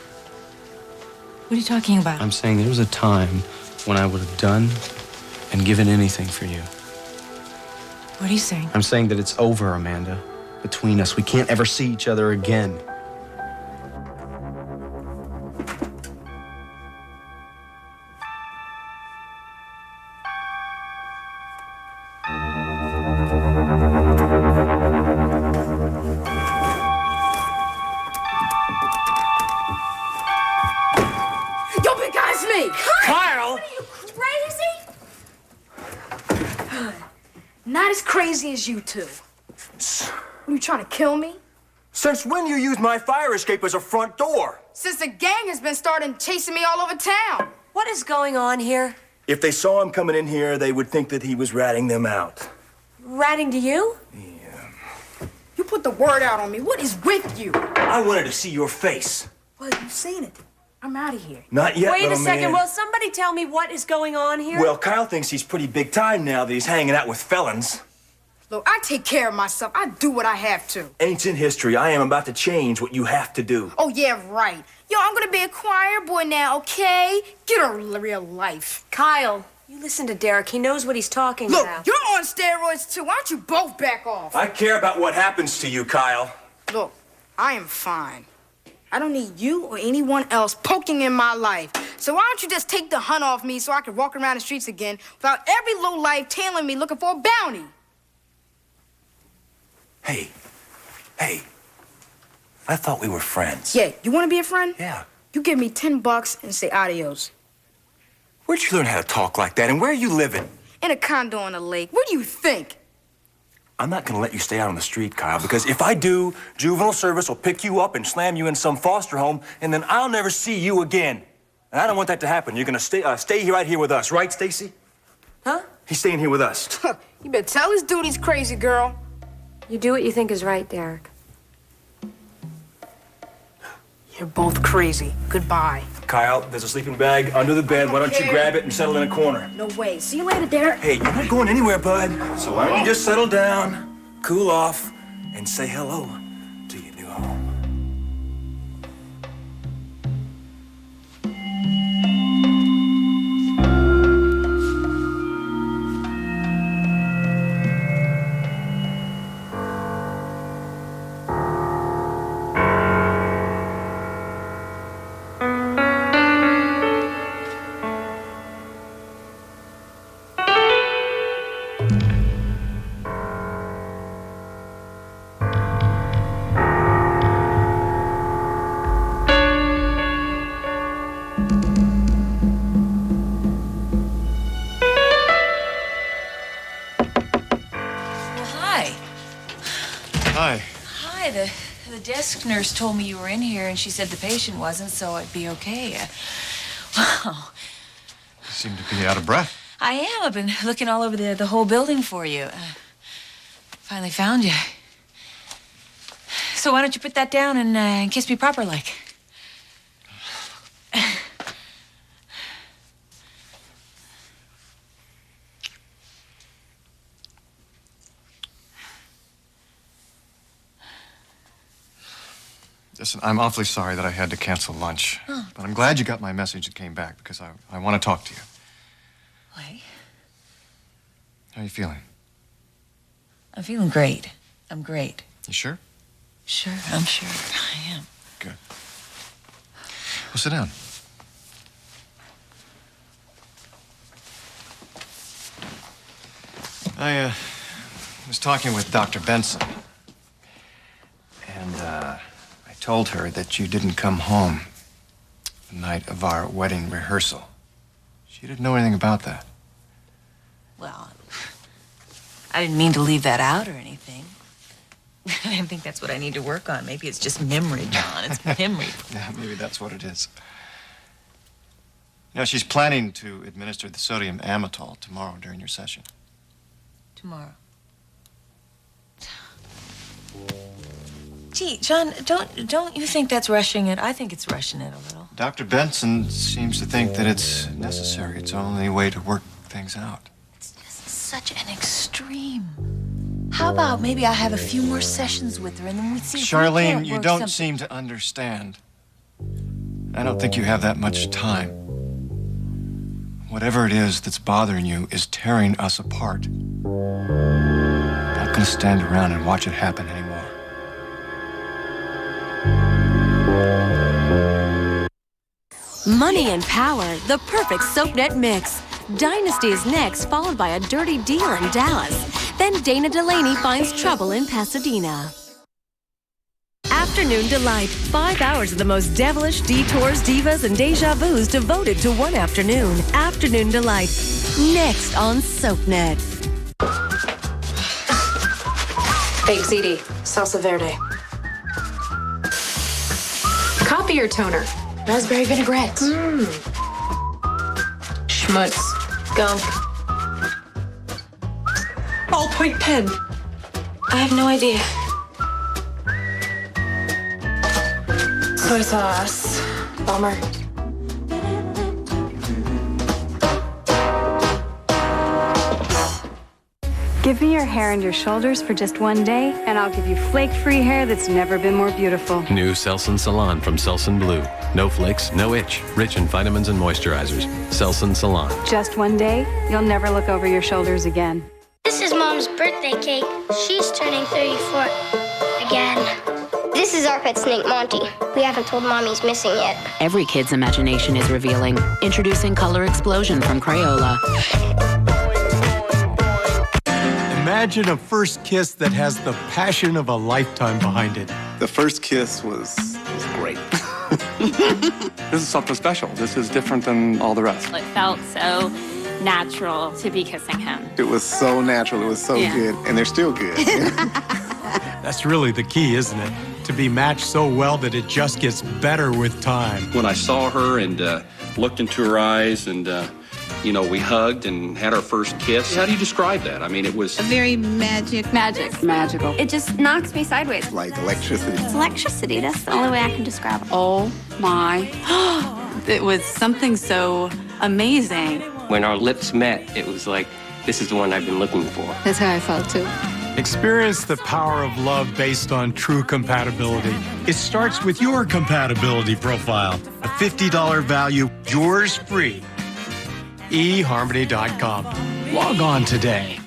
What are you talking about? I'm saying there was a time when I would have done and given anything for you. What are you saying? I'm saying that it's over, Amanda. Between us, we can't ever see each other again. Yo, big guy, it's me! Kyle! What are you, crazy? Not as crazy as you two. Are you trying to kill me? Since when you use my fire escape as a front door? Since the gang has been starting chasing me all over town. What is going on here? If they saw him coming in here, they would think that he was ratting them out. Ratting to you? You put the word out on me. What is with you? I wanted to see your face. Well, you've seen it. I'm out of here. Not yet, Wait a little second. man. Will somebody tell me what is going on here? Well, Kyle thinks he's pretty big time now that he's hanging out with felons. Look, I take care of myself. I do what I have to. Ancient history. I am about to change what you have to do. Oh, yeah, right. Yo, I'm gonna be a choir boy now, okay? Get a real life. Kyle, you listen to Derek. He knows what he's talking Look, about. you're on steroids too. Why don't you both back off? I care about what happens to you, Kyle. Look, I am fine. I don't need you or anyone else poking in my life. So why don't you just take the hunt off me so I can walk around the streets again without every lowlife tailing me looking for a bounty? Hey. I thought we were friends. Yeah, you want to be a friend? Yeah. You give me $10 and say adios. Where'd you learn how to talk like that, and where are you living? In a condo on the lake. What do you think? I'm not gonna let you stay out on the street, Kyle, because if I do, juvenile service will pick you up and slam you in some foster home, and then I'll never see you again. And I don't want that to happen. You're gonna stay right here with us, right, Stacy? Huh? He's staying here with us. You better tell this dude he's crazy, girl. You do what you think is right, Derek. You're both crazy. Goodbye. Kyle, there's a sleeping bag under the bed. Why don't you grab it and settle in a corner? No way. See you later, Derek. Hey, you're not going anywhere, bud. So why don't you just settle down, cool off, and say hello to your new home? Hi, the desk nurse told me you were in here, and she said the patient wasn't, so I'd be okay. Wow. You seem to be out of breath. I am. I've been looking all over the whole building for you. Finally found you. So why don't you put that down and kiss me proper like? Listen, I'm awfully sorry that I had to cancel lunch. Oh. But I'm glad you got my message and came back because I want to talk to you. Wait. How are you feeling? I'm feeling great. I'm great. You sure? Sure, I'm sure. I am. Good. Well, sit down. I was talking with Dr. Benson. And I told her that you didn't come home the night of our wedding rehearsal. She didn't know anything about that. Well, I didn't mean to leave that out or anything. I think that's what I need to work on. Maybe it's just memory, John. It's memory. Yeah, maybe that's what it is. You know, she's planning to administer the sodium amytal tomorrow during your session. Tomorrow. Gee, John, don't you think that's rushing it? I think it's rushing it a little. Dr. Benson seems to think that it's necessary. It's the only way to work things out. It's just such an extreme. How about maybe I have a few more sessions with her and then we see if we Charlene, can't you work don't something. seem to understand. I don't think you have that much time. Whatever it is that's bothering you is tearing us apart. I'm not gonna stand around and watch it happen anymore. Money and power, the perfect SoapNet mix. Dynasty is next, followed by a dirty deal in Dallas. Then Dana Delaney finds trouble in Pasadena. Afternoon Delight. 5 hours of the most devilish detours, divas, and deja vus devoted to one afternoon. Afternoon Delight. Next on SoapNet. Baked ziti, salsa verde. Copier toner, raspberry vinaigrette. Schmutz, gunk. Ballpoint pen. I have no idea. Soy sauce. Bummer. Give me your hair and your shoulders for just one day, and I'll give you flake-free hair that's never been more beautiful. New Selsun Salon from Selsun Blue. No flakes, no itch. Rich in vitamins and moisturizers. Selsun Salon. Just one day, you'll never look over your shoulders again. This is Mom's birthday cake. She's turning 34 again. This is our pet snake, Monty. We haven't told Mom he's missing yet. Every kid's imagination is revealing. Introducing Color Explosion from Crayola. Imagine a first kiss that has the passion of a lifetime behind it. The first kiss was great. This is something special. This is different than all the rest. It felt so natural to be kissing him. It was so natural. It was so good. And they're still good. That's really the key, isn't it? To be matched so well that it just gets better with time. When I saw her and looked into her eyes and, we hugged and had our first kiss. How do you describe that? I mean, it was... Very magical. It just knocks me sideways. Like electricity. It's electricity. That's the only way I can describe it. Oh my. It was something so amazing. When our lips met, it was like, this is the one I've been looking for. That's how I felt too. Experience the power of love based on true compatibility. It starts with your compatibility profile. A $50 value, yours free. eHarmony.com. Log on today.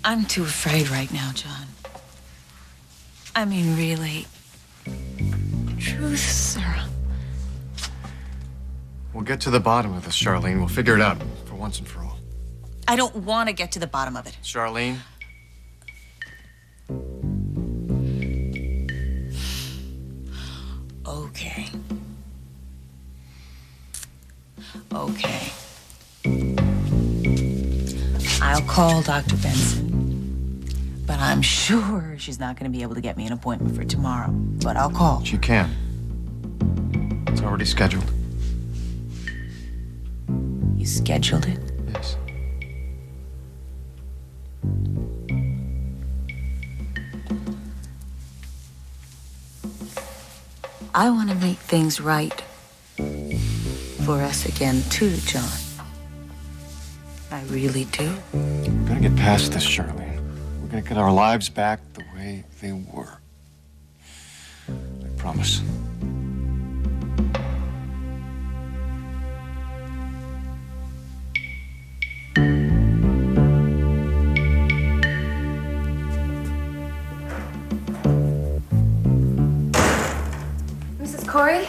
I'm too afraid right now, John. I mean, really. Truth, Sarah. We'll get to the bottom of this, Charlene. We'll figure it out for once and for all. I don't want to get to the bottom of it. Charlene? Okay. Okay. I'll call Dr. Benson, but I'm sure she's not going to be able to get me an appointment for tomorrow. But I'll call. She can. It's already scheduled. You scheduled it? Yes. I want to make things right for us again, too, John. I really do. We're gonna get past this, Charlene. We're gonna get our lives back the way they were. I promise. Mrs. Corey?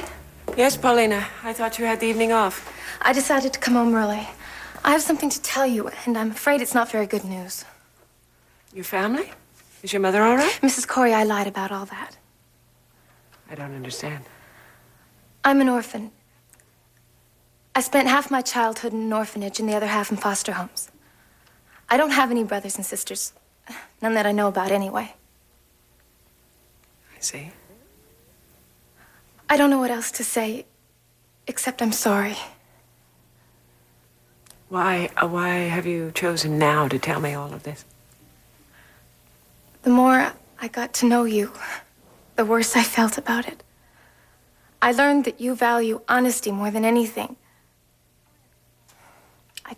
Yes, Paulina. I thought you had the evening off. I decided to come home early. I have something to tell you, and I'm afraid it's not very good news. Your family? Is your mother all right? Mrs. Corey, I lied about all that. I don't understand. I'm an orphan. I spent half my childhood in an orphanage and the other half in foster homes. I don't have any brothers and sisters. None that I know about, anyway. I see. I don't know what else to say, except I'm sorry. Why have you chosen now to tell me all of this? The more I got to know you, the worse I felt about it. I learned that you value honesty more than anything.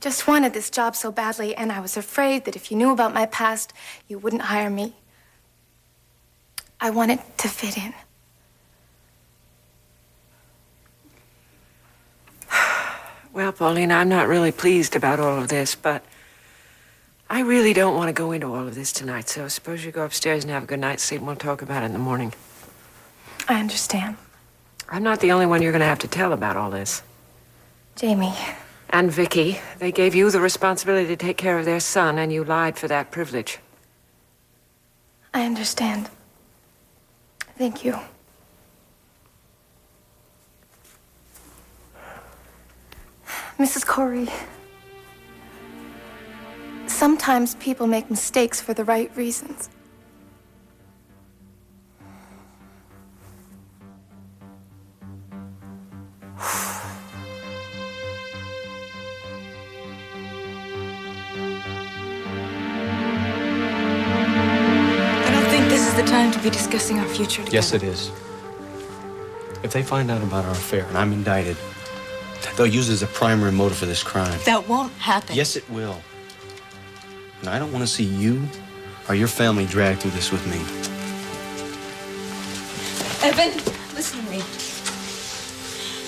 just wanted this job so badly, and I was afraid that if you knew about my past, you wouldn't hire me. I wanted to fit in. Well, Paulina, I'm not really pleased about all of this, but I really don't want to go into all of this tonight, so suppose you go upstairs and have a good night's sleep, and we'll talk about it in the morning. I understand. I'm not the only one you're going to have to tell about all this. Jamie. And Vicky. They gave you the responsibility to take care of their son, and you lied for that privilege. I understand. Thank you. Mrs. Corey, sometimes people make mistakes for the right reasons. I don't think this is the time to be discussing our future together. Yes, it is. If they find out about our affair and I'm indicted, they'll use it as a primary motive for this crime. That won't happen. Yes, it will. And I don't want to see you or your family dragged through this with me. Evan, listen to me.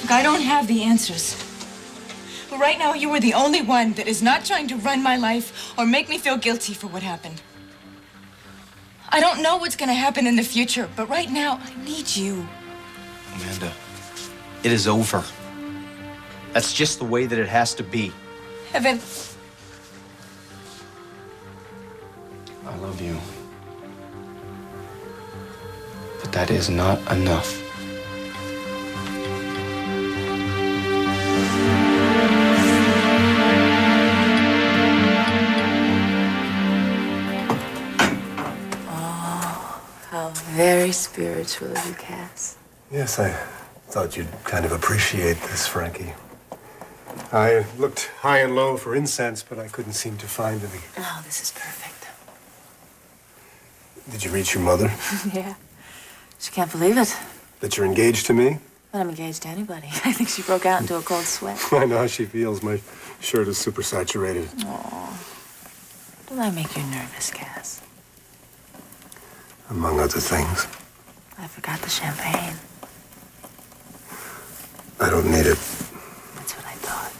Look, I don't have the answers. But right now, you are the only one that is not trying to run my life or make me feel guilty for what happened. I don't know what's going to happen in the future, but right now, I need you. Amanda, it is over. That's just the way that it has to be. Evan. I love you. But that is not enough. How very spiritual of you, Cass. Yes, I thought you'd kind of appreciate this, Frankie. I looked high and low for incense, but I couldn't seem to find any. Oh, this is perfect. Did you reach your mother? Yeah. She can't believe it. That you're engaged to me? But I'm engaged to anybody. I think she broke out into a cold sweat. I know how she feels. My shirt is super saturated. Oh. Don't I make you nervous, Cass? Among other things. I forgot the champagne. I don't need it. That's what I thought.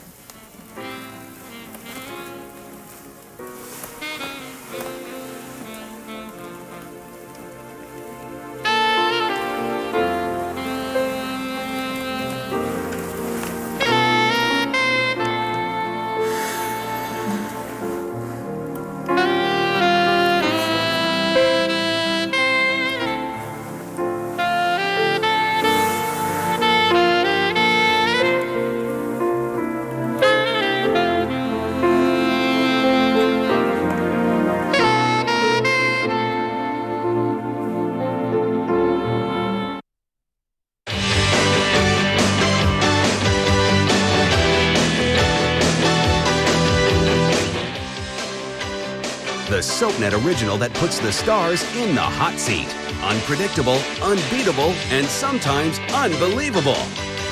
The SoapNet original that puts the stars in the hot seat. Unpredictable, unbeatable, and sometimes unbelievable.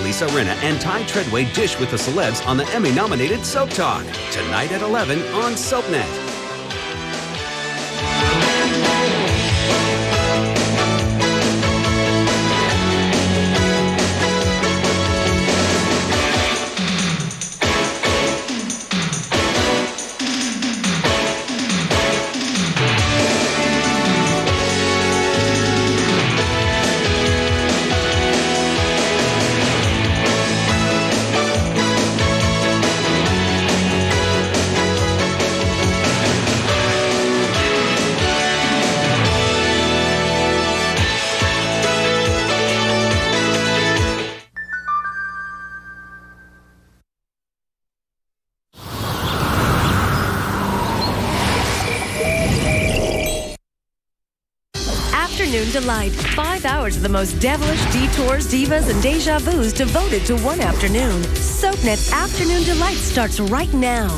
Lisa Rinna and Ty Treadway dish with the celebs on the Emmy-nominated Soap Talk. Tonight at 11 on SoapNet. Afternoon Delight. 5 hours of the most devilish detours, divas, and deja vus devoted to one afternoon. SoapNet's Afternoon Delight starts right now.